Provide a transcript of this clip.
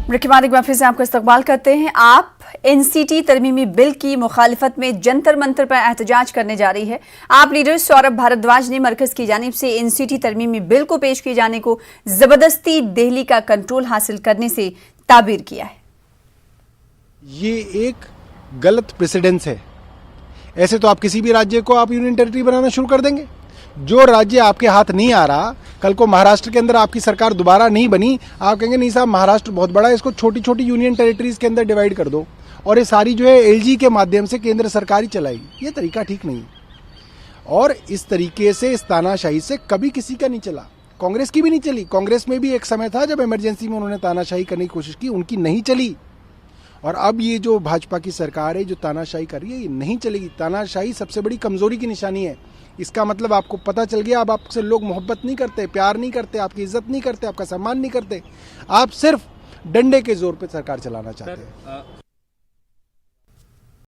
Break के बाद एक बार फिर से आपका इस्तकबाल करते हैं। आप एनसीटी तरमीमी बिल की मुखालिफत में जंतर मंतर पर एहतजाज करने जा रही है। आप लीडर सौरभ भारद्वाज ने मरकज की जानिब से एनसीटी तरमीमी बिल को पेश किए जाने को जबरदस्ती दिल्ली का कंट्रोल हासिल करने से ताबीर किया है। ये एक गलत प्रेसिडेंस है। ऐसे तो आप किसी भी राज्य को आप यूनियन टेरिटरी बनाना शुरू कर देंगे। जो राज्य आपके हाथ नहीं आ रहा, कल को महाराष्ट्र के अंदर आपकी सरकार दोबारा नहीं बनी, आप कहेंगे नहीं साहब महाराष्ट्र बहुत बड़ा है, इसको छोटी छोटी यूनियन टेरिटरीज के अंदर डिवाइड कर दो और ये सारी जो है एलजी के माध्यम से केंद्र सरकार ही चलाएगी। ये तरीका ठीक नहीं। और इस तरीके से, इस तानाशाही से कभी किसी का नहीं चला, कांग्रेस की भी नहीं चली। कांग्रेस में भी एक समय था जब इमरजेंसी में उन्होंने तानाशाही करने की कोशिश की, उनकी नहीं चली। और अब ये जो भाजपा की सरकार है जो तानाशाही कर रही है, ये नहीं चलेगी। तानाशाही सबसे बड़ी कमजोरी की निशानी है। इसका मतलब आपको पता चल गया, अब आपसे लोग मोहब्बत नहीं करते, प्यार नहीं करते, आपकी इज्जत नहीं करते, आपका सम्मान नहीं करते। आप सिर्फ डंडे के जोर पे सरकार चलाना चाहते हैं।